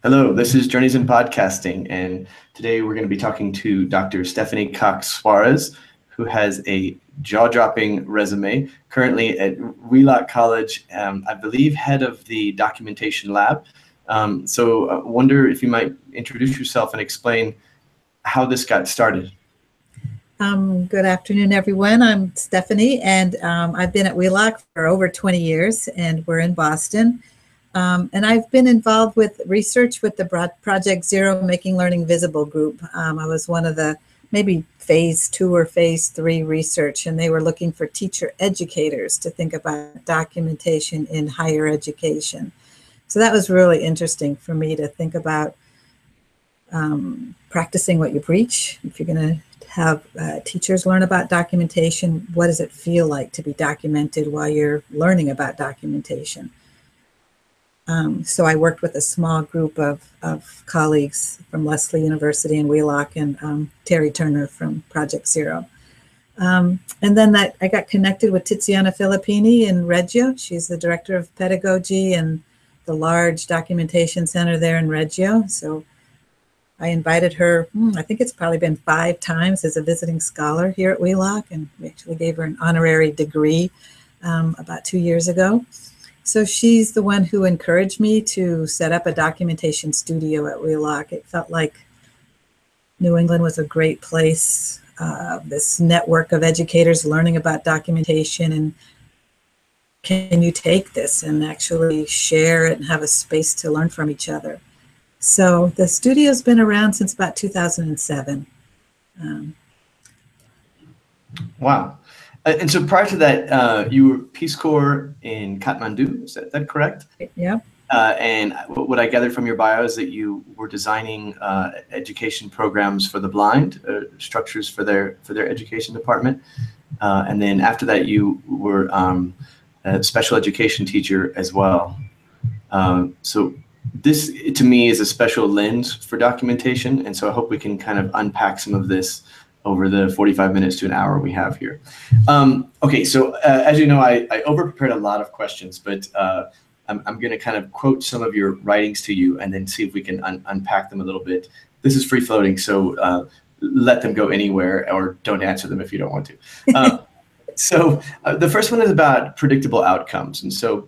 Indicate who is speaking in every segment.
Speaker 1: Hello, this is Journeys in Podcasting, and today we're going to be talking to Dr. Stephanie Cox Suarez, who has a jaw-dropping resume, currently at Wheelock College, I believe head of the documentation lab. So I wonder if you might introduce yourself and explain how this got started.
Speaker 2: Good afternoon, everyone. I'm Stephanie, and I've been at Wheelock for over 20 years, and we're in Boston. And I've been involved with research with the Project Zero Making Learning Visible group. I was one of the maybe phase 2 or phase 3 research, and they were looking for teacher educators to think about documentation in higher education. So that was really interesting for me to think about practicing what you preach. If you're going to have teachers learn about documentation, what does it feel like to be documented while you're learning about documentation? So I worked with a small group of colleagues from Lesley University and Wheelock and Terry Turner from Project Zero. And then I got connected with Tiziana Filippini in Reggio. She's the director of pedagogy and the large documentation center there in Reggio. So I invited her, I think it's probably been 5 times as a visiting scholar here at Wheelock, and we actually gave her an honorary degree about 2 years ago. So she's the one who encouraged me to set up a documentation studio at Wheelock. It felt like New England was a great place, this network of educators learning about documentation, and can you take this and actually share it and have a space to learn from each other? So the studio's been around since about 2007.
Speaker 1: Wow. And so prior to that, you were Peace Corps in Kathmandu, is that correct?
Speaker 2: Yeah.
Speaker 1: And what I gathered from your bio is that you were designing education programs for the blind, structures for their education department. And then after that, you were a special education teacher as well. So this, to me, is a special lens for documentation. And so I hope we can kind of unpack some of this over the 45 minutes to an hour we have here. Okay, so as you know, I over-prepared a lot of questions, but I'm going to kind of quote some of your writings to you and then see if we can unpack them a little bit. This is free-floating, so let them go anywhere, or don't answer them if you don't want to. So the first one is about predictable outcomes. And so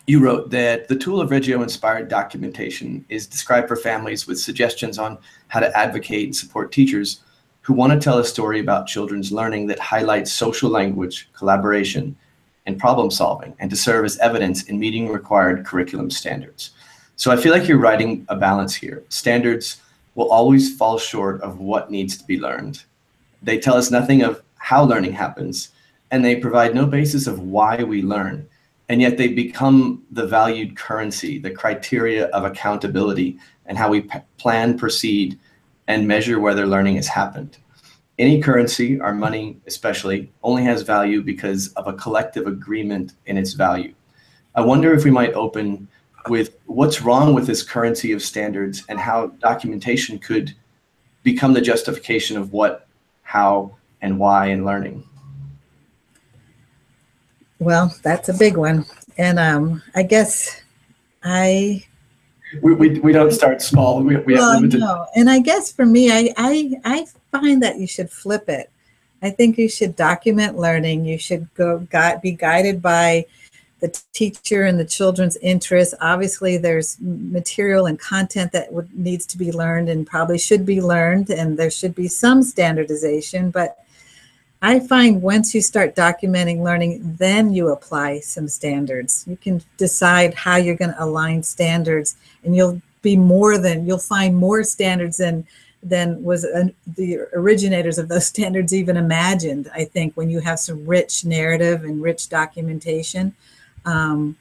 Speaker 1: you wrote that the tool of Reggio-inspired documentation is described for families with suggestions on how to advocate and support teachers who want to tell a story about children's learning that highlights social language, collaboration, and problem solving, and to serve as evidence in meeting required curriculum standards. So I feel like you're writing a balance here. Standards will always fall short of what needs to be learned. They tell us nothing of how learning happens, and they provide no basis of why we learn. And yet they become the valued currency, the criteria of accountability, and how we plan, proceed, and measure whether learning has happened. Any currency, our money especially, only has value because of a collective agreement in its value. I wonder if we might open with what's wrong with this currency of standards and how documentation could become the justification of what, how, and why in learning.
Speaker 2: Well, that's a big one. And I guess
Speaker 1: we don't start small. We have limited.
Speaker 2: No. And I guess for me, I find that you should flip it. I think you should document learning. You should be guided by the teacher and the children's interests. Obviously, there's material and content that needs to be learned and probably should be learned, and there should be some standardization. But I find once you start documenting learning, then you apply some standards. You can decide how you're going to align standards, and you'll find more standards than was the originators of those standards even imagined. I think when you have some rich narrative and rich documentation, find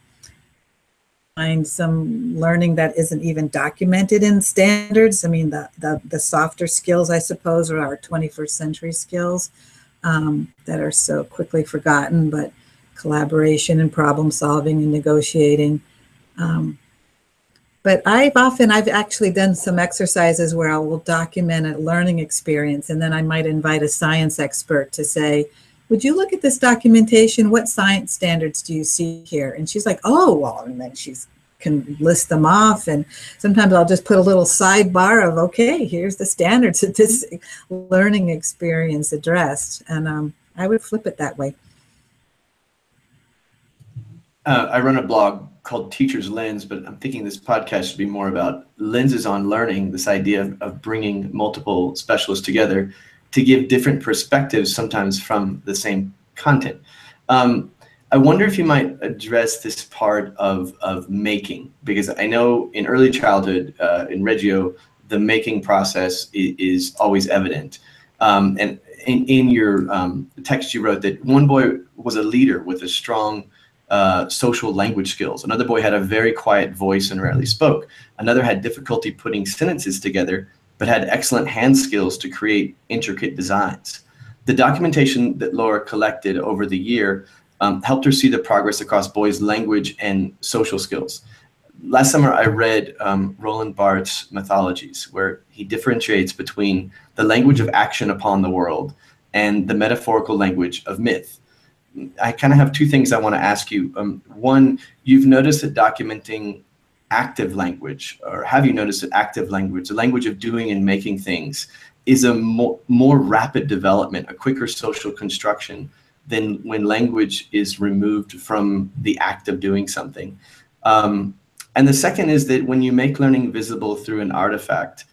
Speaker 2: some learning that isn't even documented in standards. I mean, the softer skills, I suppose, are our 21st century skills. That are so quickly forgotten, but collaboration and problem solving and negotiating. But I've actually done some exercises where I will document a learning experience, and then I might invite a science expert to say, would you look at this documentation? What science standards do you see here? And she's like, oh, well, and then she's can list them off. And sometimes I'll just put a little sidebar of, okay, here's the standards that this learning experience addressed. And I would flip it that way.
Speaker 1: I run a blog called Teacher's Lens, but I'm thinking this podcast should be more about lenses on learning, this idea of bringing multiple specialists together to give different perspectives, sometimes from the same content. I wonder if you might address this part of making, because I know in early childhood, in Reggio, the making process is always evident. And in your text, you wrote that one boy was a leader with a strong social language skills. Another boy had a very quiet voice and rarely spoke. Another had difficulty putting sentences together, but had excellent hand skills to create intricate designs. The documentation that Laura collected over the year helped her see the progress across boys' language and social skills. Last summer, I read Roland Barthes' Mythologies, where he differentiates between the language of action upon the world and the metaphorical language of myth. I kind of have two things I want to ask you. One, you've noticed that documenting active language, or have you noticed that active language, the language of doing and making things, is a more rapid development, a quicker social construction than when language is removed from the act of doing something. And the second is that when you make learning visible through an artifact,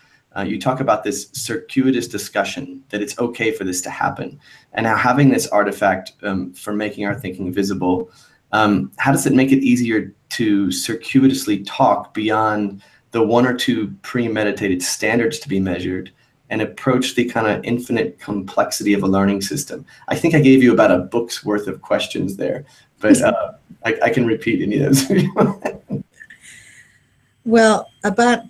Speaker 1: you talk about this circuitous discussion, that it's okay for this to happen. And how having this artifact for making our thinking visible, how does it make it easier to circuitously talk beyond the one or two premeditated standards to be measured and approach the kind of infinite complexity of a learning system? I think I gave you about a book's worth of questions there, but I can repeat any of those.
Speaker 2: Well, about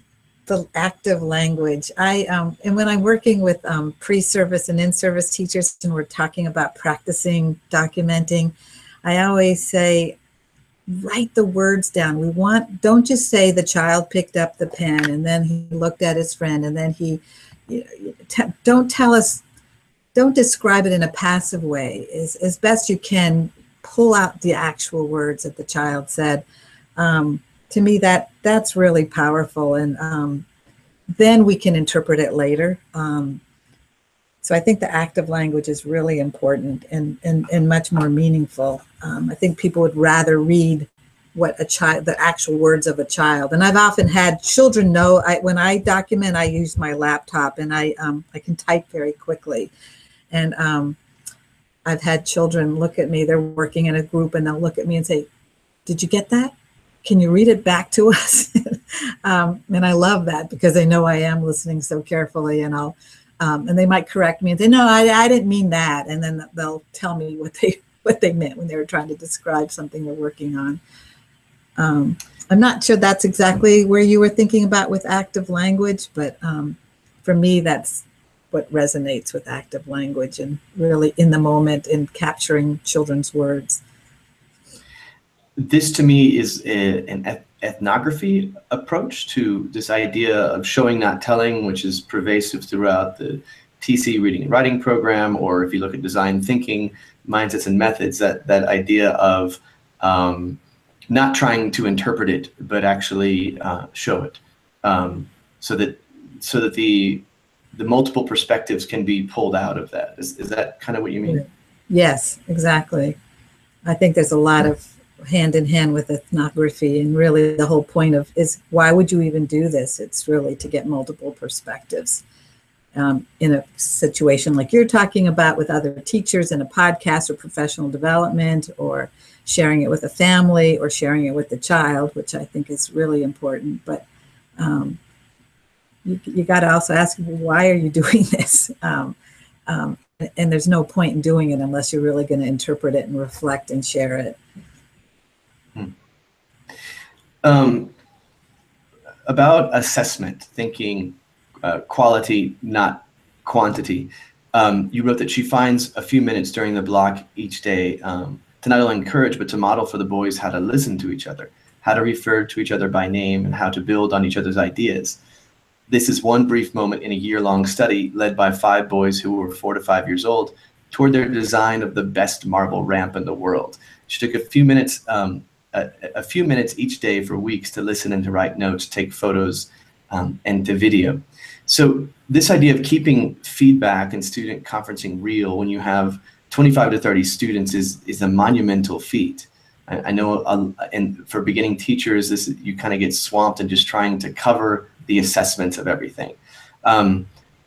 Speaker 2: the active language, and when I'm working with pre-service and in-service teachers and we're talking about practicing documenting, I always say, write the words down. Don't just say the child picked up the pen and then he looked at his friend and then don't describe it in a passive way. As best you can, pull out the actual words that the child said. To me, that's really powerful, and then we can interpret it later. So I think the active language is really important and much more meaningful. I think people would rather read the actual words of a child. And I've often had children know, when I document, I use my laptop and I can type very quickly. And I've had children look at me, they're working in a group and they'll look at me and say, "Did you get that? Can you read it back to us?" And I love that because they know I am listening so carefully, and and they might correct me and say, "No, I didn't mean that." And then they'll tell me what they meant when they were trying to describe something they're working on. I'm not sure that's exactly where you were thinking about with active language, but for me, that's what resonates with active language and really in the moment in capturing children's words.
Speaker 1: This to me is an ethnography approach to this idea of showing, not telling, which is pervasive throughout the TC reading and writing program, or if you look at design thinking, mindsets and methods, that idea of not trying to interpret it, but actually show it, so that the multiple perspectives can be pulled out of that. Is that kind of what you mean?
Speaker 2: Yes, exactly. I think there's a lot of hand in hand with ethnography, and really the whole point is why would you even do this? It's really to get multiple perspectives in a situation like you're talking about with other teachers in a podcast or professional development, or sharing it with a family or sharing it with the child, which I think is really important. But you got to also ask, why are you doing this? And there's no point in doing it unless you're really going to interpret it and reflect and share it.
Speaker 1: About assessment, thinking quality, not quantity. You wrote that she finds a few minutes during the block each day to not only encourage, but to model for the boys how to listen to each other, how to refer to each other by name, and how to build on each other's ideas. This is one brief moment in a year-long study led by 5 boys who were 4 to 5 years old toward their design of the best marble ramp in the world. She took a few minutes a few minutes each day for weeks to listen and to write notes, take photos, and to video. So this idea of keeping feedback and student conferencing real when you have 25 to 30 students is a monumental feat. I know, and for beginning teachers, you kind of get swamped in just trying to cover the assessments of everything.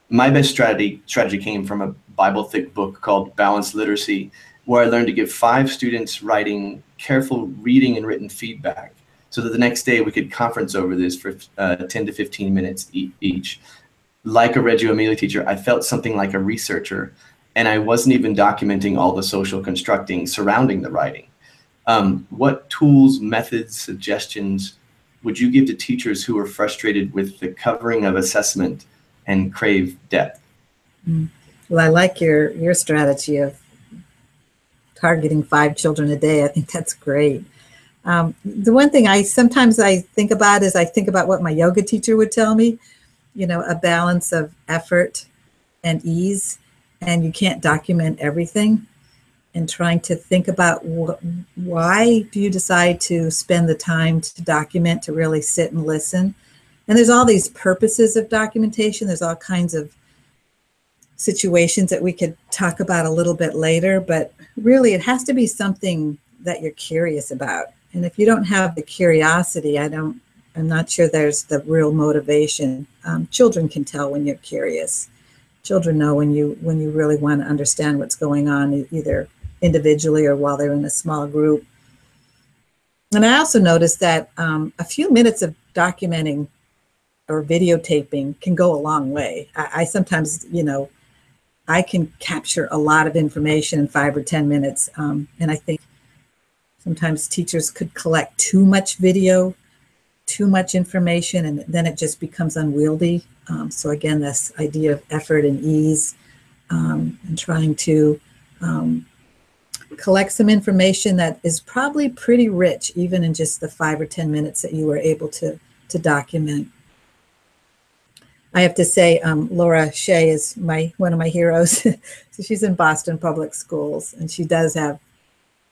Speaker 1: My best strategy came from a Bible-thick book called Balanced Literacy, where I learned to give 5 students writing careful reading and written feedback, so that the next day we could conference over this for 10 to 15 minutes each. Like a Reggio Emilia teacher, I felt something like a researcher, and I wasn't even documenting all the social constructing surrounding the writing. What tools, methods, suggestions would you give to teachers who are frustrated with the covering of assessment and crave depth?
Speaker 2: Well, I like your strategy of targeting 5 children a day. I think that's great. The one thing sometimes I think about is I think about what my yoga teacher would tell me, a balance of effort and ease, and you can't document everything. And trying to think about why do you decide to spend the time to document, to really sit and listen. And there's all these purposes of documentation. There's all kinds of situations that we could talk about a little bit later, but really it has to be something that you're curious about. And if you don't have the curiosity, I'm not sure there's the real motivation. Children can tell when you're curious. Children know when you really want to understand what's going on, either individually or while they're in a small group. And I also noticed that a few minutes of documenting or videotaping can go a long way. I sometimes, I can capture a lot of information in 5 or 10 minutes. And I think sometimes teachers could collect too much video, too much information, and then it just becomes unwieldy. So again, this idea of effort and ease, and trying to collect some information that is probably pretty rich, even in just the 5 or 10 minutes that you were able to document. I have to say, Laura Shea is one of my heroes. So she's in Boston Public Schools, and she does have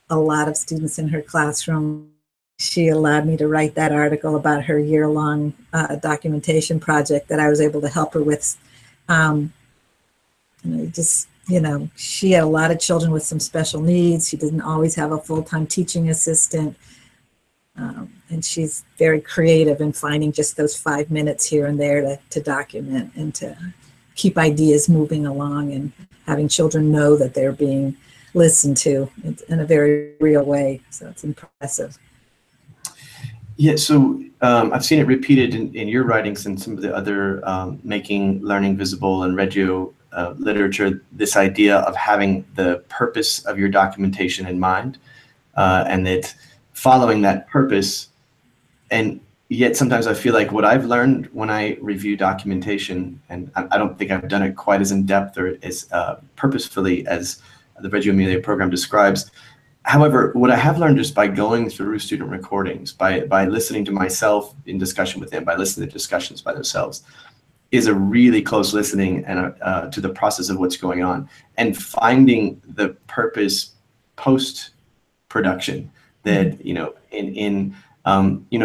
Speaker 2: a lot of students in her classroom. She allowed me to write that article about her year-long documentation project that I was able to help her with. She had a lot of children with some special needs. She didn't always have a full-time teaching assistant. And she's very creative in finding just those 5 minutes here and there to document and to keep ideas moving along and having children know that they're being listened to in a very real way. So it's impressive.
Speaker 1: Yeah, so I've seen it repeated in your writings and some of the other Making Learning Visible and Reggio literature, this idea of having the purpose of your documentation in mind, and that following that purpose. And yet sometimes I feel like what I've learned when I review documentation, and I don't think I've done it quite as in depth or as purposefully as the Reggio Emilia program describes. However, what I have learned just by going through student recordings, by listening to myself in discussion with them, by listening to discussions by themselves, is a really close listening and to the process of what's going on, and finding the purpose post-production that,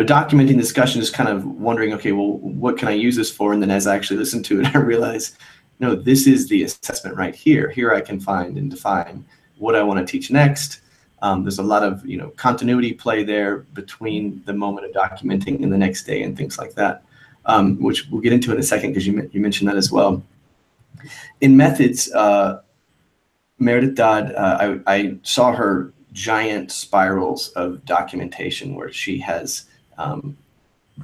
Speaker 1: documenting discussion is kind of wondering, okay, well, what can I use this for? And then as I actually listen to it, I realize, no, this is the assessment right here. Here I can find and define what I want to teach next. There's a lot of continuity play there between the moment of documenting and the next day and things like that, which we'll get into in a second because you mentioned that as well. In methods, Meredith Dodd, I saw her giant spirals of documentation where she has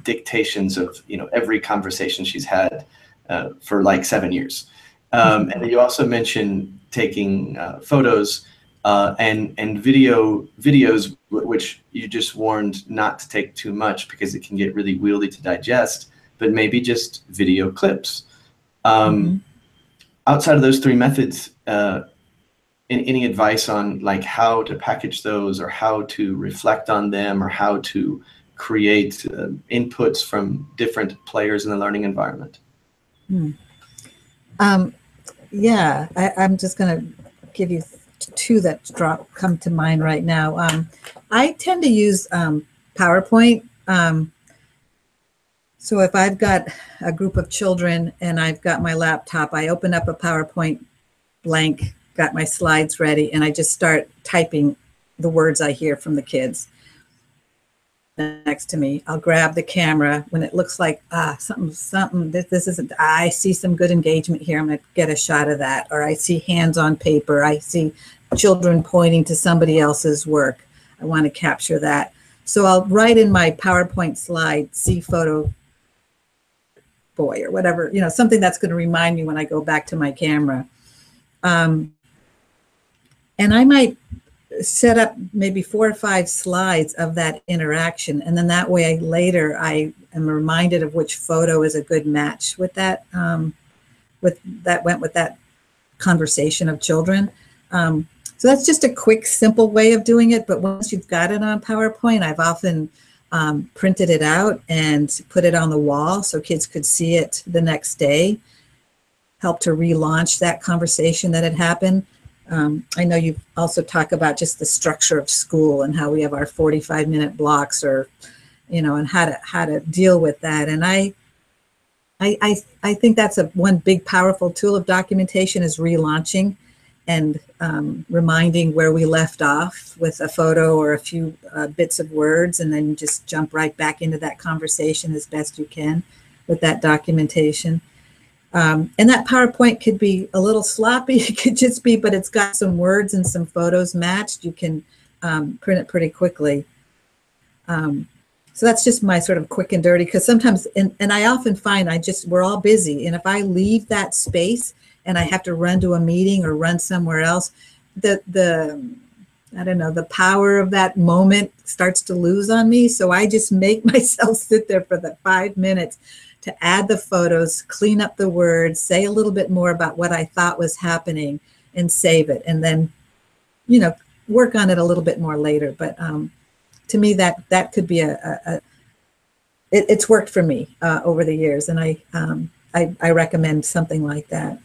Speaker 1: dictations of every conversation she's had for like 7 years. And then you also mentioned taking photos and videos, which you just warned not to take too much because it can get really wieldy to digest, but maybe just video clips. Outside of those 3 methods, any advice on like how to package those, or how to reflect on them, or how to create inputs from different players in the learning environment?
Speaker 2: Yeah, I'm just going to give you two that come to mind right now. I tend to use PowerPoint. So if I've got a group of children and I've got my laptop, I open up a PowerPoint blank, got my slides ready, and I just start typing the words I hear from the kids next to me. I'll grab the camera when it looks like something. This isn't. I see some good engagement here. I'm going to get a shot of that. Or I see hands on paper. I see children pointing to somebody else's work. I want to capture that. So I'll write in my PowerPoint slide, see photo boy or whatever, something that's going to remind me when I go back to my camera. And I might set up maybe 4 or 5 slides of that interaction. And then that way later I am reminded of which photo is a good match with that, with that conversation of children. So that's just a quick, simple way of doing it. But once you've got it on PowerPoint, I've often printed it out and put it on the wall so kids could see it the next day, help to relaunch that conversation that had happened. I know you also talk about just the structure of school and how we have our 45-minute blocks, or, and how to deal with that. And I think that's one big powerful tool of documentation is relaunching and reminding where we left off with a photo or a few bits of words, and then just jump right back into that conversation as best you can with that documentation. And that PowerPoint could be a little sloppy. It could just be, but it's got some words and some photos matched. You can print it pretty quickly. So that's just my sort of quick and dirty, because sometimes, and I often find we're all busy. And if I leave that space and I have to run to a meeting or run somewhere else, I don't know, the power of that moment starts to lose on me. So I just make myself sit there for the 5 minutes to add the photos, clean up the words, say a little bit more about what I thought was happening, and save it. And then, work on it a little bit more later. But to me, that could be it's worked for me over the years. And I recommend something like that.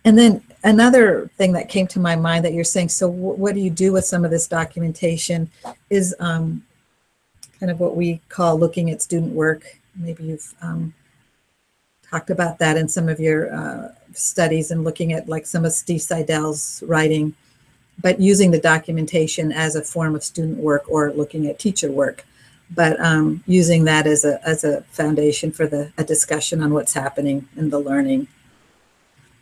Speaker 2: And then another thing that came to my mind that you're saying, so what do you do with some of this documentation, is kind of what we call looking at student work. Maybe you've talked about that in some of your studies, and looking at like some of Steve Seidel's writing, but using the documentation as a form of student work or looking at teacher work, but using that as a foundation for a discussion on what's happening in the learning,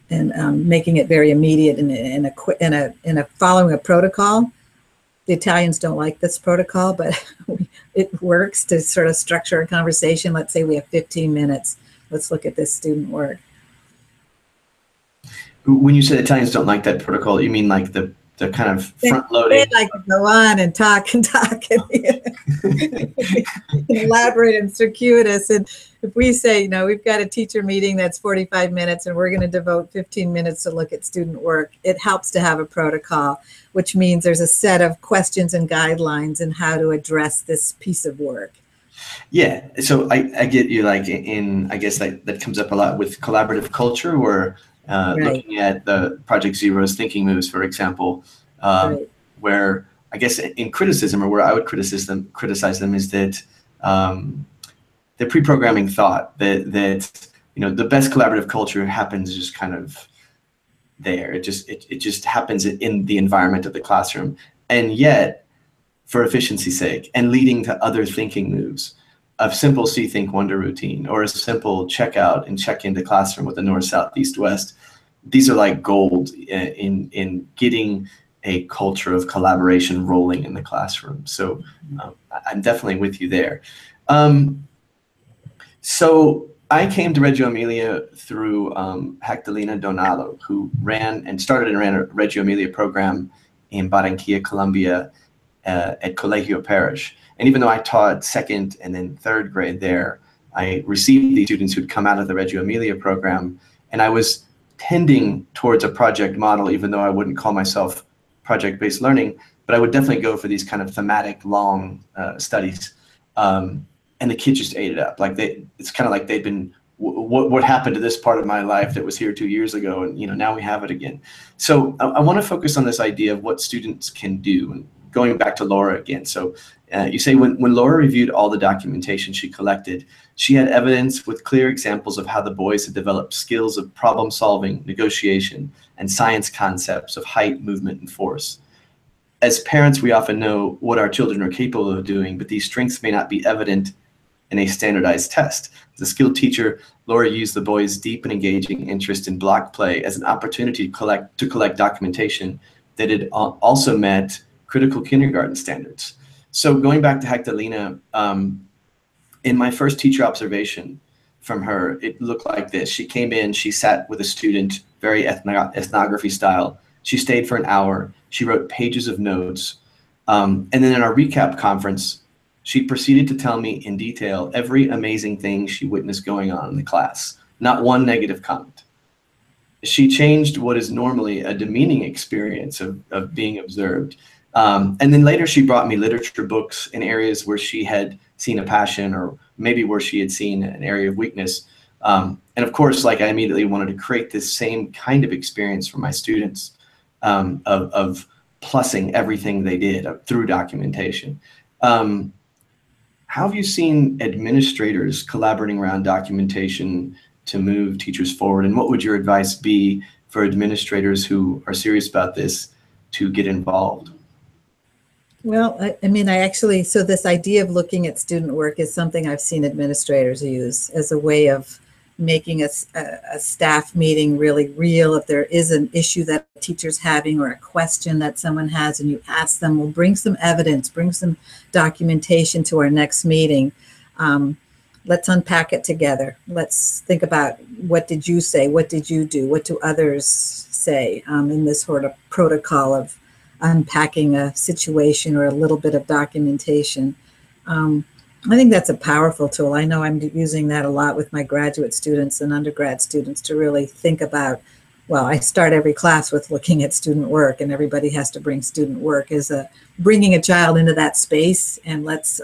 Speaker 2: and making it very immediate in a following a protocol. The Italians don't like this protocol, but it works to sort of structure a conversation. Let's say we have 15 minutes. Let's look at this student work.
Speaker 1: When you say Italians don't like that protocol, you mean like the kind of front loading?
Speaker 2: They like to go on and talk and elaborate and circuitous. And if we say, we've got a teacher meeting that's 45 minutes and we're going to devote 15 minutes to look at student work, it helps to have a protocol, which means there's a set of questions and guidelines in how to address this piece of work.
Speaker 1: Yeah, so I get you, like I guess that comes up a lot with collaborative culture, where
Speaker 2: Right.
Speaker 1: looking at the Project Zero's thinking moves, for example,
Speaker 2: Right.
Speaker 1: where I guess in criticism, or where I would criticize them, is that the pre-programming thought that the best collaborative culture happens just kind of there. It just happens in the environment of the classroom, and yet, for efficiency's sake, and leading to other thinking moves, a simple see, think, wonder routine, or a simple check out and check into classroom with a north, south, east, west. These are like gold in getting a culture of collaboration rolling in the classroom. So I'm definitely with you there. So I came to Reggio Emilia through Hectalina Donalo, who started and ran a Reggio Emilia program in Barranquilla, Colombia, at Colegio Parish. And even though I taught 2nd and then 3rd grade there, I received these students who'd come out of the Reggio Emilia program, and I was tending towards a project model, even though I wouldn't call myself project-based learning, but I would definitely go for these kind of thematic, long studies. And the kids just ate it up. Like it's kind of like they'd been what happened to this part of my life that was here 2 years ago, and now we have it again. So I want to focus on this idea of what students can do, and going back to Laura again. So you say when Laura reviewed all the documentation she collected, she had evidence with clear examples of how the boys had developed skills of problem solving, negotiation, and science concepts of height, movement, and force. As parents, we often know what our children are capable of doing, but these strengths may not be evident in a standardized test. As a skilled teacher, Laura used the boys' deep and engaging interest in block play as an opportunity to collect documentation that had also met critical kindergarten standards. So going back to Hectalina, in my first teacher observation from her, it looked like this. She came in, she sat with a student, very ethnography style. She stayed for an hour. She wrote pages of notes. And then in our recap conference, she proceeded to tell me in detail every amazing thing she witnessed going on in the class, not one negative comment. She changed what is normally a demeaning experience of being observed. And then later she brought me literature books in areas where she had seen a passion, or maybe where she had seen an area of weakness. And of course, like, I immediately wanted to create this same kind of experience for my students, of plussing everything they did through documentation. How have you seen administrators collaborating around documentation to move teachers forward? And what would your advice be for administrators who are serious about this to get involved?
Speaker 2: Well, I mean, so this idea of looking at student work is something I've seen administrators use as a way of making a staff meeting really real. If there is an issue that a teacher's having, or a question that someone has, and you ask them, well, bring some evidence, bring some documentation to our next meeting. Let's unpack it together. Let's think about, what did you say? What did you do? What do others say, in this sort of protocol of unpacking a situation or a little bit of documentation? I think that's a powerful tool. I know I'm using that a lot with my graduate students and undergrad students to really think about, well, I start every class with looking at student work, and everybody has to bring student work as bringing a child into that space, and let's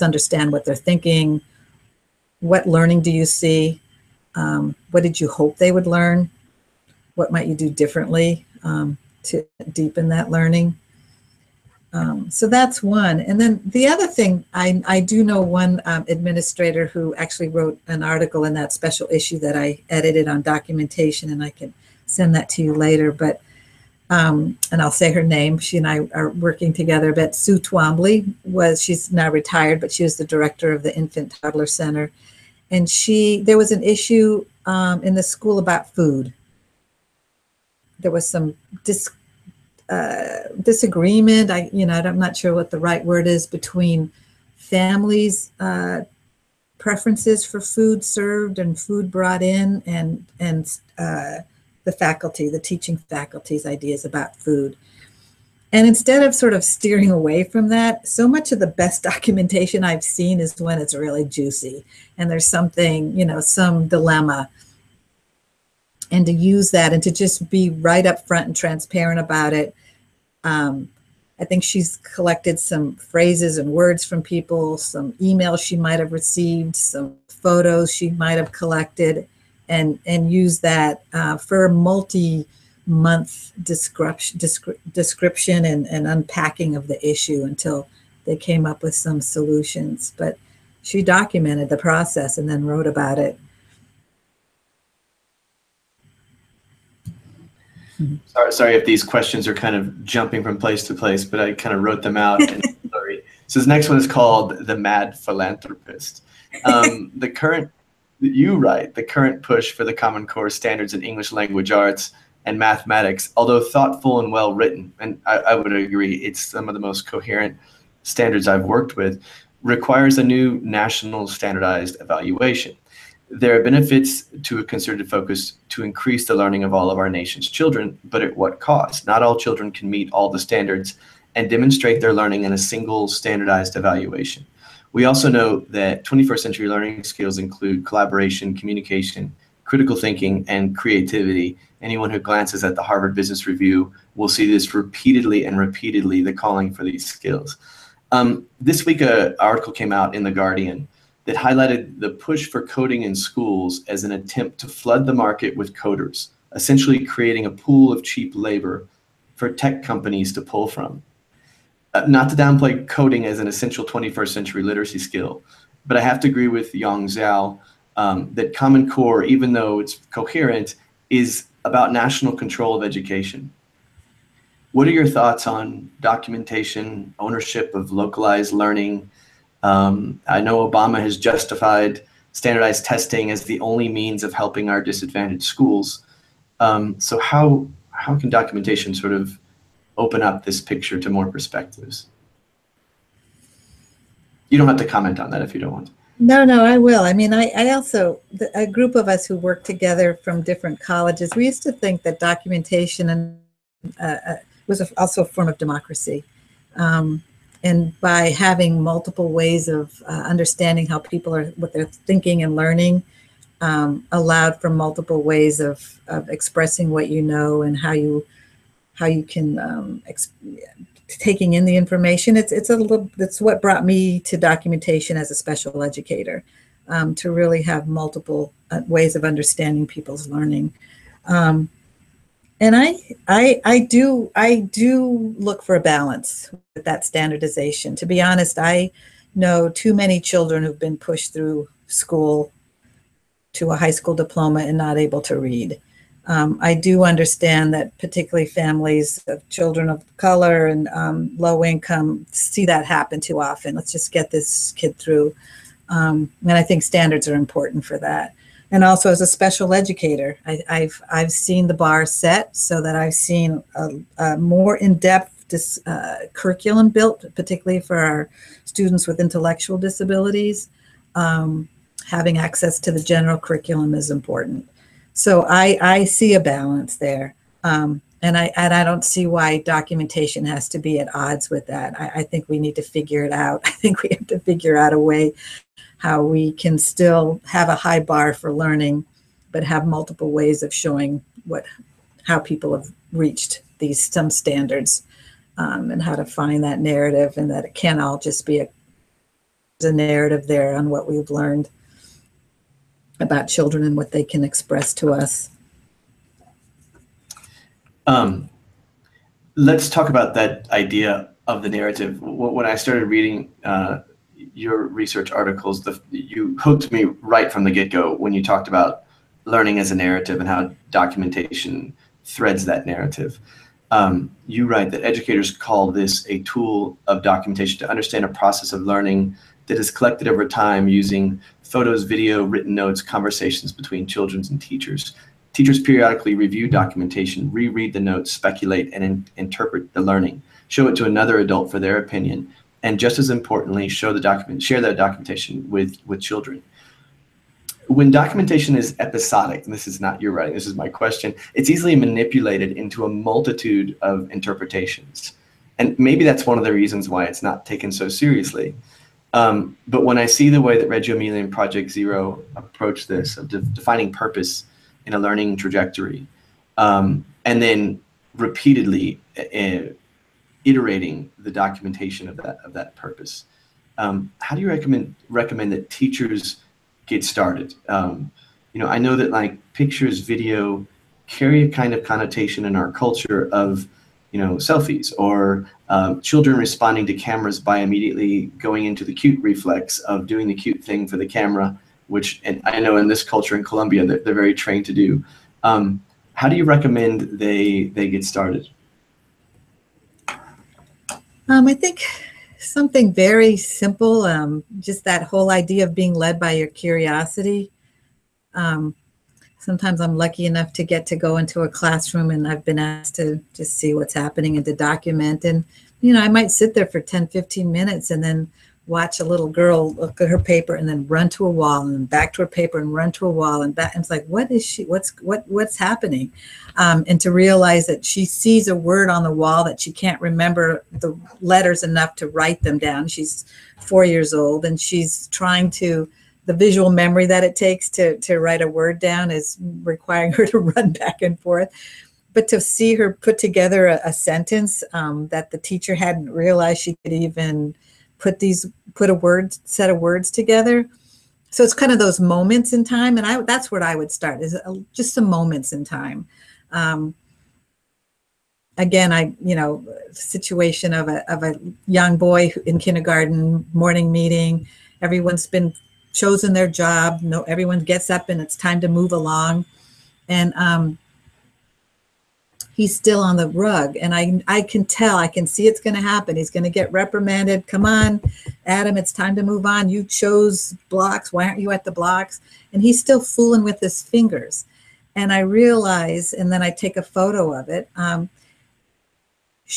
Speaker 2: understand what they're thinking. What learning do you see? What did you hope they would learn? What might you do differently to deepen that learning? So that's one. And then the other thing, I do know one administrator who actually wrote an article in that special issue that I edited on documentation, and I can send that to you later. But and I'll say her name. She and I are working together. But Sue Twombly she's now retired, but she was the director of the Infant Toddler Center. And there was an issue in the school about food. There was some disagreement. I'm not sure what the right word is, between families' preferences for food served and food brought in, and the faculty, the teaching faculty's ideas about food. And instead of sort of steering away from that, so much of the best documentation I've seen is when it's really juicy and there's something, some dilemma. And to use that and to just be right up front and transparent about it. I think she's collected some phrases and words from people, some emails she might have received, some photos she might have collected, and use that for a multi-month description and unpacking of the issue until they came up with some solutions. But she documented the process and then wrote about it.
Speaker 1: Sorry if these questions are kind of jumping from place to place, but I kind of wrote them out. Sorry. So this next one is called The Mad Philanthropist. The current push for the Common Core standards in English language arts and mathematics, although thoughtful and well written, and I would agree, it's some of the most coherent standards I've worked with, requires a new national standardized evaluation. There are benefits to a concerted focus to increase the learning of all of our nation's children, but at what cost? Not all children can meet all the standards and demonstrate their learning in a single standardized evaluation. We also know that 21st century learning skills include collaboration, communication, critical thinking, and creativity. Anyone who glances at the Harvard Business Review will see this repeatedly and repeatedly, the calling for these skills. This week, an article came out in The Guardian that highlighted the push for coding in schools as an attempt to flood the market with coders, essentially creating a pool of cheap labor for tech companies to pull from. Not to downplay coding as an essential 21st century literacy skill, but I have to agree with Yang Zhao that Common Core, even though it's coherent, is about national control of education. What are your thoughts on documentation, ownership of localized learning? I know Obama has justified standardized testing as the only means of helping our disadvantaged schools. So how can documentation sort of open up this picture to more perspectives? You don't have to comment on that if you don't want.
Speaker 2: No, I will. I mean, I also, a group of us who work together from different colleges, we used to think that documentation was also a form of democracy. And by having multiple ways of understanding how people are, what they're thinking and learning, allowed for multiple ways of expressing what you know and how you can taking in the information. It's what brought me to documentation as a special educator, to really have multiple ways of understanding people's learning. And I do look for a balance with that standardization. To be honest, I know too many children who've been pushed through school to a high school diploma and not able to read. I do understand that particularly families of children of color and low income see that happen too often. Let's just get this kid through. And I think standards are important for that. And also as a special educator, I've seen the bar set so that I've seen a more in-depth curriculum built, particularly for our students with intellectual disabilities. Having access to the general curriculum is important. So I see a balance there. And I don't see why documentation has to be at odds with that. I think we need to figure it out. I think we have to figure out a way how we can still have a high bar for learning, but have multiple ways of showing how people have reached some standards, and how to find that narrative, and that it can't all just be a narrative there on what we've learned about children and what they can express to us.
Speaker 1: Let's talk about that idea of the narrative. When I started reading your research articles, you hooked me right from the get-go when you talked about learning as a narrative and how documentation threads that narrative. You write that educators call this a tool of documentation to understand a process of learning that is collected over time using photos, video, written notes, conversations between children and teachers. Teachers periodically review documentation, reread the notes, speculate, and interpret the learning, show it to another adult for their opinion, and just as importantly, share that documentation with children. When documentation is episodic, and this is not your writing, this is my question, it's easily manipulated into a multitude of interpretations. And maybe that's one of the reasons why it's not taken so seriously. But when I see the way that Reggio Emilia and Project Zero approach this, of defining purpose in a learning trajectory, and then repeatedly iterating the documentation of that purpose, how do you recommend that teachers get started? I know that like pictures, video carry a kind of connotation in our culture of selfies, or children responding to cameras by immediately going into the cute reflex of doing the cute thing for the camera, which, and I know in this culture in Colombia they're very trained to do. How do you recommend they get started?
Speaker 2: I think something very simple, just that whole idea of being led by your curiosity. Sometimes I'm lucky enough to get to go into a classroom and I've been asked to just see what's happening and to document. And, I might sit there for 10, 15 minutes and then watch a little girl look at her paper and then run to a wall and then back to her paper and run to a wall and back. And it's like, what's happening? And to realize that she sees a word on the wall that she can't remember the letters enough to write them down. She's 4 years old and she's trying to, the visual memory that it takes to write a word down is requiring her to run back and forth. But to see her put together a sentence that the teacher hadn't realized she could even put a set of words together, So it's kind of those moments in time, and that's where I would start, is just some moments in time. Again, situation of a young boy in kindergarten, morning meeting, everyone's been chosen their job, everyone gets up and it's time to move along, and he's still on the rug, and I can tell, I can see it's going to happen. He's going to get reprimanded. Come on, Adam, it's time to move on. You chose blocks. Why aren't you at the blocks? And he's still fooling with his fingers. And I realize, and then I take a photo of it.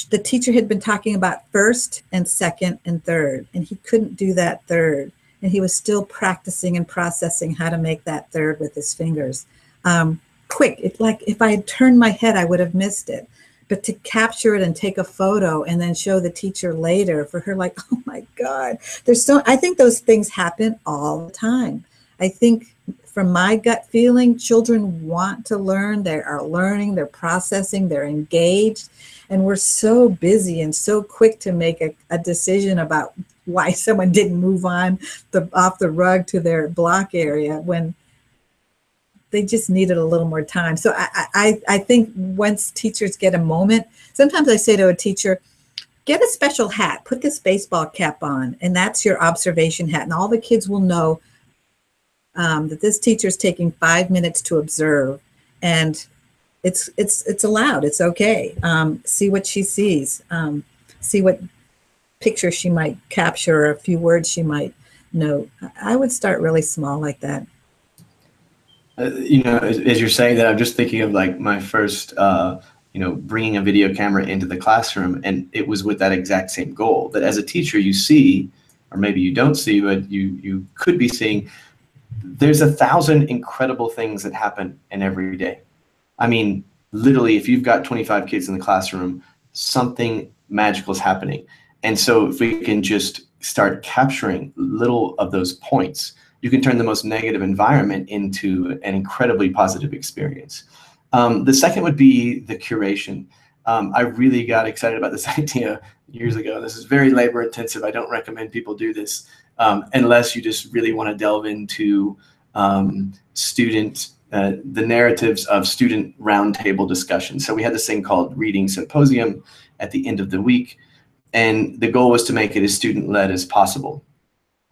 Speaker 2: The teacher had been talking about first and second and third, and he couldn't do that third. And he was still practicing and processing how to make that third with his fingers. Quick, like if I had turned my head, I would have missed it. But to capture it and take a photo and then show the teacher later, for her, like, oh my God, I think those things happen all the time. I think from my gut feeling, children want to learn. They are learning, they're processing, they're engaged. And we're so busy and so quick to make a decision about why someone didn't move on off the rug to their block area when they just needed a little more time. So I think once teachers get a moment, sometimes I say to a teacher, get a special hat, put this baseball cap on, and that's your observation hat. And all the kids will know that this teacher's taking 5 minutes to observe, and it's allowed, it's okay. See what she sees, see what picture she might capture, or a few words she might note. I would start really small like that.
Speaker 1: As you're saying that, I'm just thinking of like my first, bringing a video camera into the classroom, and it was with that exact same goal. That as a teacher, you see, or maybe you don't see, but you could be seeing, there's 1,000 incredible things that happen in every day. I mean, literally, if you've got 25 kids in the classroom, something magical is happening. And so if we can just start capturing little of those points, you can turn the most negative environment into an incredibly positive experience. The second would be the curation. I really got excited about this idea years ago. This is very labor intensive. I don't recommend people do this unless you just really want to delve into the narratives of student roundtable discussions. So we had this thing called Reading Symposium at the end of the week, and the goal was to make it as student-led as possible,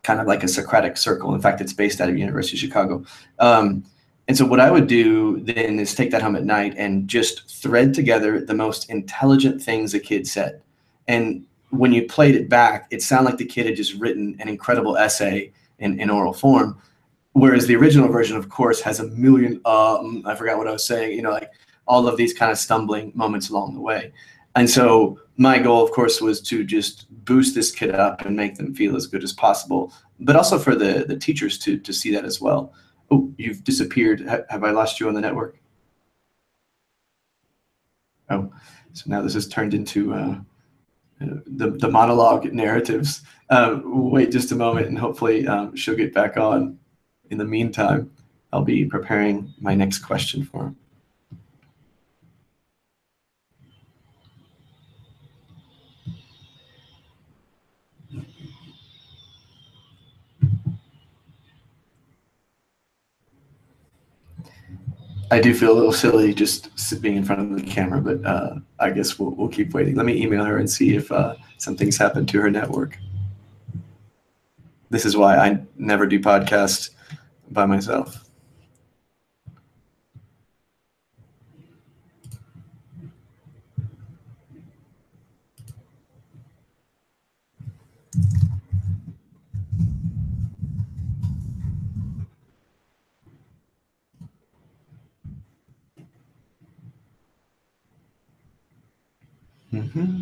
Speaker 1: kind of like a Socratic circle. In fact, it's based out of University of Chicago. And so what I would do then is take that home at night and just thread together the most intelligent things a kid said. And when you played it back, it sounded like the kid had just written an incredible essay in oral form. Whereas the original version, of course, has a million, I forgot what I was saying, like all of these kind of stumbling moments along the way. And so my goal, of course, was to just boost this kid up and make them feel as good as possible, but also for the teachers to see that as well. Oh, you've disappeared. Have I lost you on the network? Oh, so now this has turned into the monologue narratives. Wait just a moment, and hopefully she'll get back on. In the meantime, I'll be preparing my next question for him. I do feel a little silly just being in front of the camera, but I guess we'll keep waiting. Let me email her and see if something's happened to her network. This is why I never do podcasts by myself. Mm-hmm.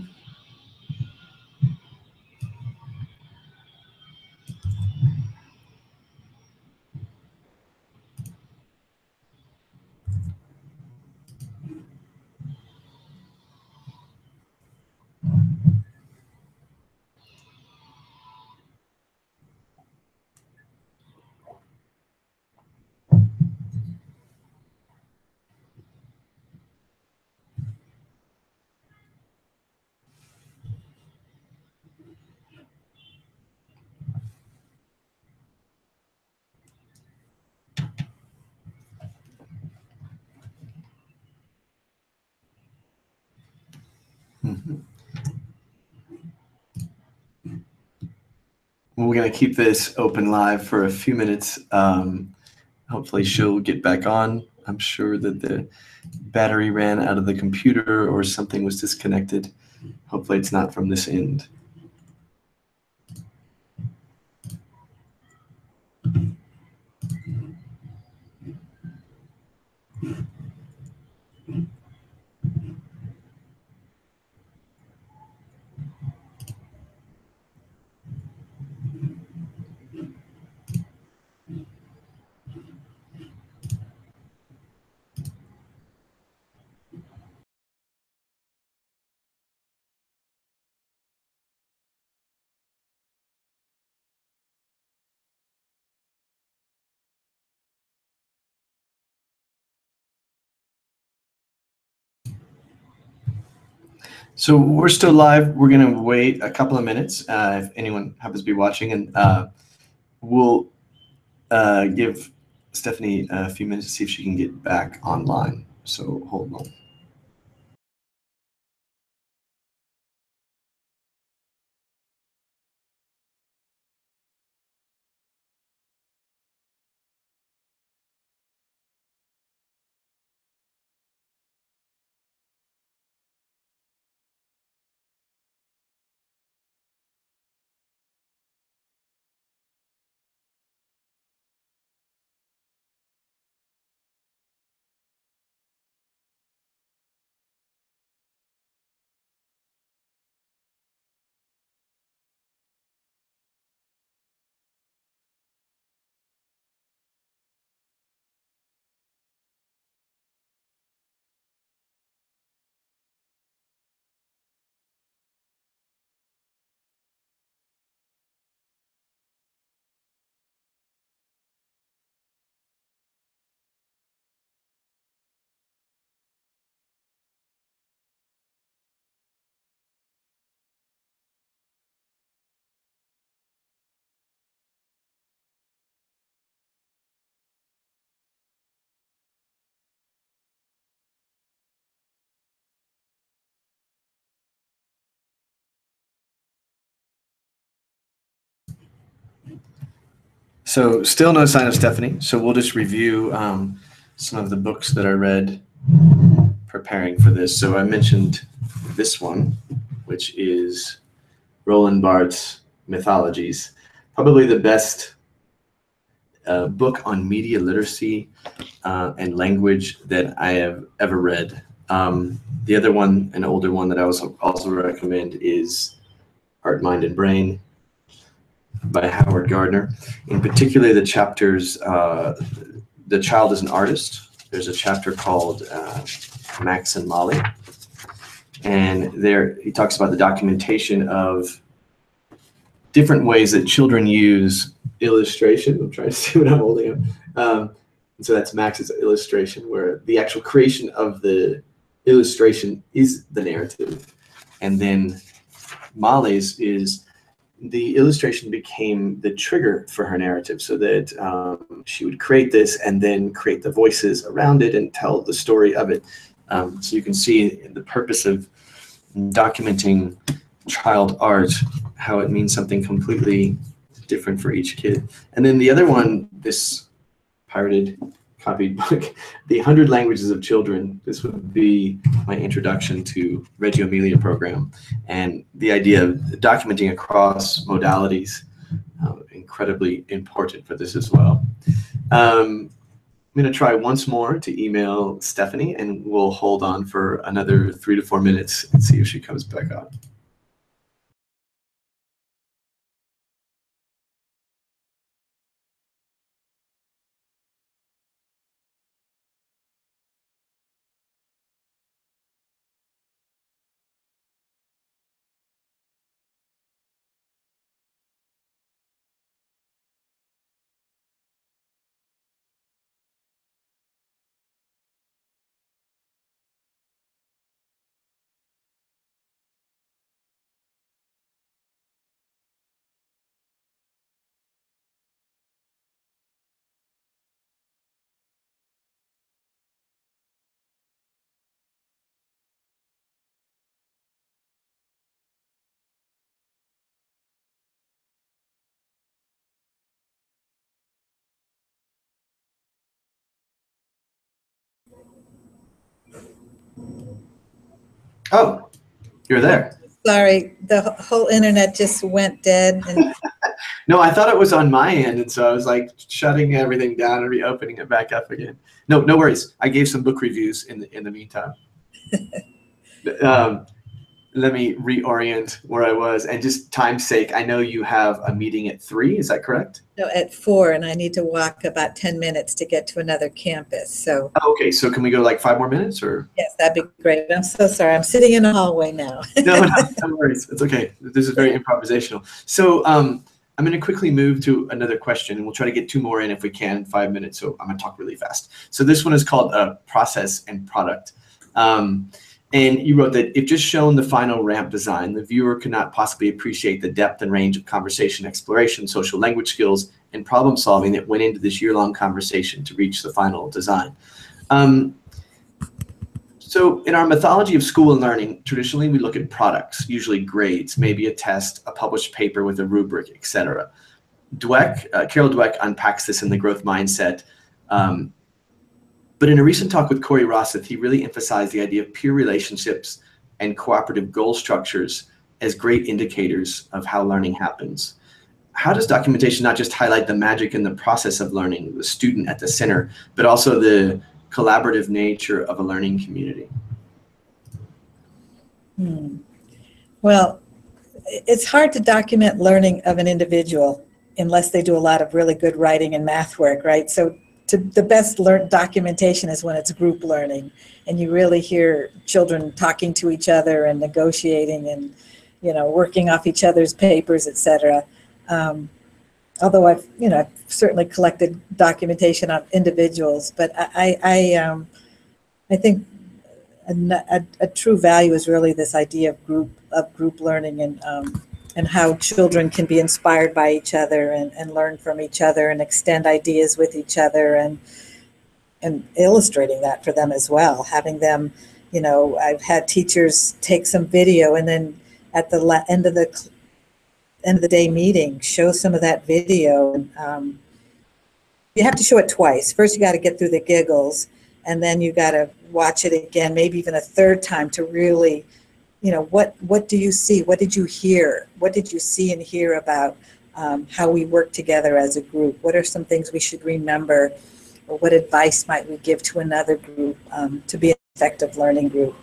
Speaker 1: We're going to keep this open live for a few minutes. Hopefully she'll get back on. I'm sure that the battery ran out of the computer or something was disconnected. Hopefully it's not from this end. So we're still live. We're going to wait a couple of minutes if anyone happens to be watching, and we'll give Stephanie a few minutes to see if she can get back online. So hold on. So still no sign of Stephanie. So we'll just review some of the books that I read preparing for this. So I mentioned this one, which is Roland Barthes' Mythologies, probably the best book on media literacy and language that I have ever read. The other one, an older one that I also recommend, is Heart, Mind, and Brain by Howard Gardner. In particular, the chapters, The Child is an Artist. There's a chapter called Max and Molly. And there he talks about the documentation of different ways that children use illustration. I'm trying to see what I'm holding up. So that's Max's illustration, where the actual creation of the illustration is the narrative. And then Molly's is the illustration became the trigger for her narrative, so that she would create this and then create the voices around it and tell the story of it. So you can see the purpose of documenting child art, how it means something completely different for each kid. And then the other one, this pirated copied book, The 100 Languages of Children. This would be my introduction to Reggio Emilia program, and the idea of documenting across modalities, incredibly important for this as well. I'm going to try once more to email Stephanie, and we'll hold on for another 3 to 4 minutes and see if she comes back up. Oh, you're there.
Speaker 2: Sorry, the whole internet just went dead. And
Speaker 1: No, I thought it was on my end, and so I was like shutting everything down and reopening it back up again. No, no worries. I gave some book reviews in the meantime. Um, Let me reorient where I was, and just time's sake, I know you have a meeting at 3. Is that correct?
Speaker 2: no, at 4, and I need to walk about 10 minutes to get to another campus. So
Speaker 1: Oh, okay, so can we go like 5 more minutes, or?
Speaker 2: yes, that'd be great. I'm so sorry. I'm sitting in the hallway now.
Speaker 1: No, no, no worries. It's okay. This is very improvisational. So I'm going to quickly move to another question, and we'll try to get 2 more in if we can in 5 minutes. So I'm going to talk really fast. So this one is called process and product. And you wrote that if just shown the final ramp design, the viewer could not possibly appreciate the depth and range of conversation exploration, social language skills, and problem solving that went into this year-long conversation to reach the final design. So in our mythology of school and learning, traditionally we look at products, usually grades, maybe a test, a published paper with a rubric, etc. Carol Dweck unpacks this in The Growth Mindset. But in a recent talk with Corey Rosseth, he really emphasized the idea of peer relationships and cooperative goal structures as great indicators of how learning happens. How does documentation not just highlight the magic in the process of learning, the student at the center, but also the collaborative nature of a learning community?
Speaker 2: Well, it's hard to document learning of an individual unless they do a lot of really good writing and math work, right? So the best documentation is when it's group learning, and you really hear children talking to each other and negotiating and, working off each other's papers, etc. Although I've certainly collected documentation on individuals, but I think a true value is really this idea of group learning, and how children can be inspired by each other and learn from each other and extend ideas with each other, and illustrating that for them as well. Having them, I've had teachers take some video and then at the end of the day meeting, show some of that video. And you have to show it twice. First, you got to get through the giggles, and then you got to watch it again, maybe even a third time, to really, what do you see? What did you hear? What did you see and hear about how we work together as a group? What are some things we should remember? Or what advice might we give to another group to be an effective learning group?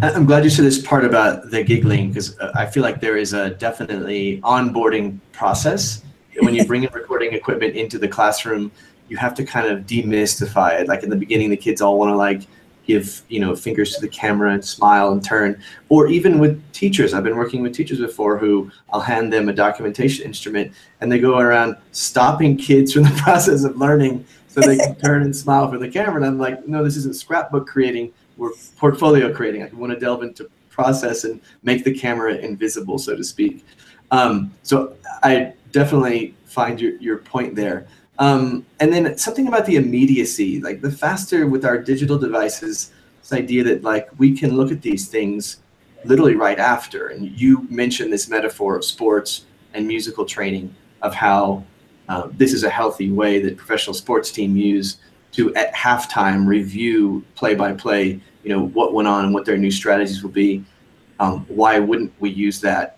Speaker 1: I'm glad you said this part about the giggling, because I feel like there is a definitely onboarding process. When you bring in recording equipment into the classroom, you have to kind of demystify it. Like in the beginning, the kids all want to give fingers to the camera and smile and turn. Or even with teachers, I've been working with teachers before who I'll hand them a documentation instrument, and they go around stopping kids from the process of learning so they can turn and smile for the camera. And I'm like, no, this isn't scrapbook creating, we're portfolio creating. I want to delve into process and make the camera invisible, so to speak. So I definitely find your point there. And then something about the immediacy, like the faster with our digital devices, this idea that we can look at these things literally right after. And you mentioned this metaphor of sports and musical training, of how this is a healthy way that professional sports teams use to, at halftime, review play by play, what went on and what their new strategies will be. Why wouldn't we use that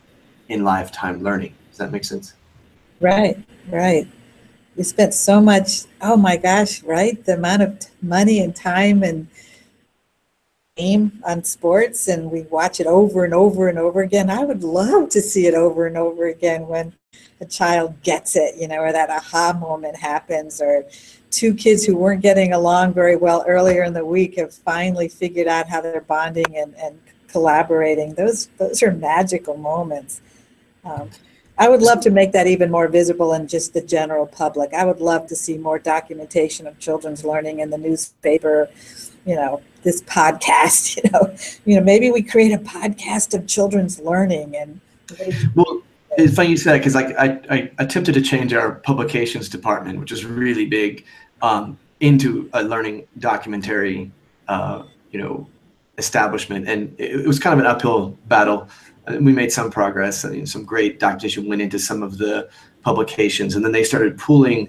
Speaker 1: in lifetime learning? Does that make sense?
Speaker 2: Right. We spent so much, oh my gosh, right? The amount of money and time and game on sports, and we watch it over and over and over again. I would love to see it over and over again when a child gets it, or that aha moment happens, or 2 kids who weren't getting along very well earlier in the week have finally figured out how they're bonding and collaborating. Those are magical moments. I would love to make that even more visible in just the general public. I would love to see more documentation of children's learning in the newspaper, this podcast, maybe we create a podcast of children's learning. And
Speaker 1: well, it's funny you said that, because I attempted to change our publications department, which is really big, into a learning documentary, establishment, and it was kind of an uphill battle. We made some progress. Some great documentation went into some of the publications, and then they started pooling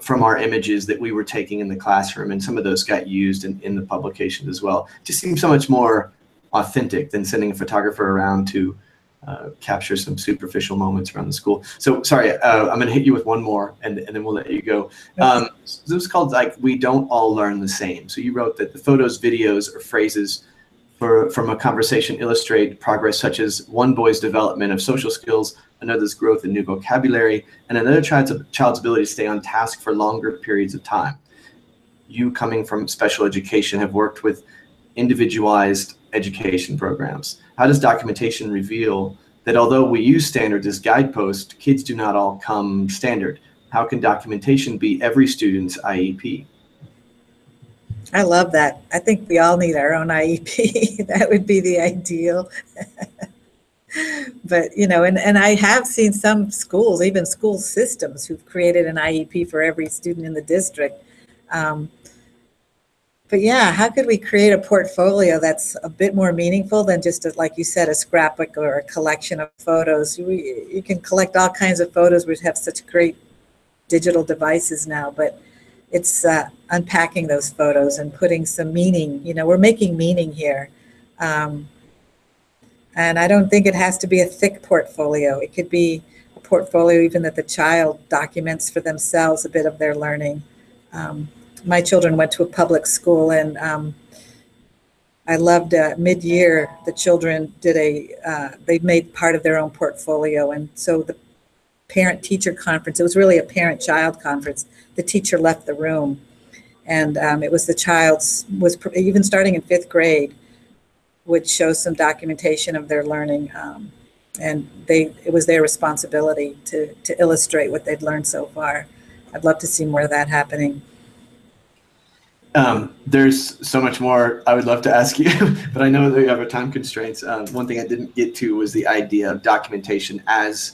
Speaker 1: from our images that we were taking in the classroom, and some of those got used in the publication as well. It just seems so much more authentic than sending a photographer around to capture some superficial moments around the school. So sorry, I'm going to hit you with one more, and then we'll let you go. This was called like "We Don't All Learn the Same." So you wrote that the photos, videos, or phrases from a conversation illustrate progress such as one boy's development of social skills, another's growth in new vocabulary, and another child's ability to stay on task for longer periods of time. You, coming from special education, have worked with individualized education programs. How does documentation reveal that although we use standards as guideposts, kids do not all come standard? How can documentation be every student's IEP?
Speaker 2: I love that. I think we all need our own IEP. That would be the ideal. But, you know, and I have seen some schools, even school systems, who've created an IEP for every student in the district. But yeah, how could we create a portfolio that's a bit more meaningful than just, like you said, a scrapbook or a collection of photos? You can collect all kinds of photos. We have such great digital devices now, but it's unpacking those photos and putting some meaning. You know, we're making meaning here. And I don't think it has to be a thick portfolio. It could be a portfolio even that the child documents for themselves a bit of their learning. My children went to a public school, and I loved mid-year, the children did they made part of their own portfolio. And so the parent-teacher conference, it was really a parent-child conference. The teacher left the room, and it was the child's, even starting in 5th grade, would show some documentation of their learning. And it was their responsibility to illustrate what they'd learned so far. I'd love to see more of that happening.
Speaker 1: There's so much more I would love to ask you, but I know that you have a time constraints. One thing I didn't get to was the idea of documentation as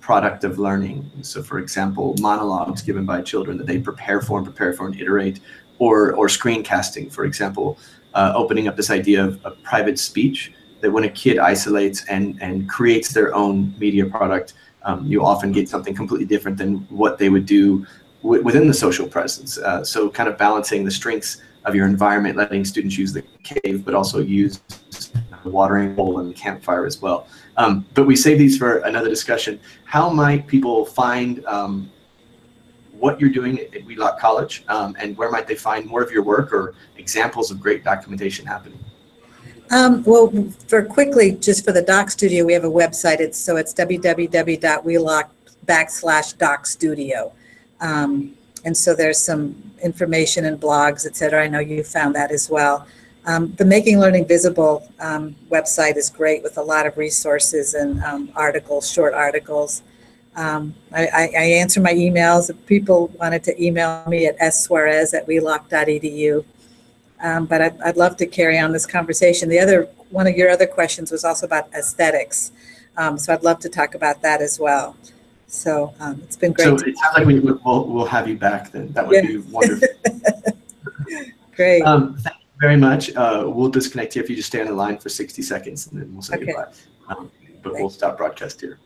Speaker 1: product of learning. So for example, monologues given by children that they prepare for and iterate, or screencasting, for example, opening up this idea of private speech, that when a kid isolates and creates their own media product, you often get something completely different than what they would do within the social presence. So kind of balancing the strengths of your environment, letting students use the cave, but also use the watering hole and the campfire as well. But we save these for another discussion. How might people find what you're doing at Wheelock College, and where might they find more of your work or examples of great documentation happening?
Speaker 2: Well, just for the Doc Studio, we have a website. It's www.wheelock.com/docstudio. And so there's some information and blogs, et cetera. I know you found that as well. The Making Learning Visible website is great with a lot of resources and articles, short articles. I answer my emails. If people wanted to email me at ssuarez@wheelock.edu. But I'd love to carry on this conversation. One of your other questions was also about aesthetics. So I'd love to talk about that as well. So it's been great.
Speaker 1: So it sounds like we'll have you back then. That would be wonderful.
Speaker 2: Great.
Speaker 1: Thank you very much. We'll disconnect here if you just stay on the line for 60 seconds, and then we'll say goodbye. But we'll stop broadcast here.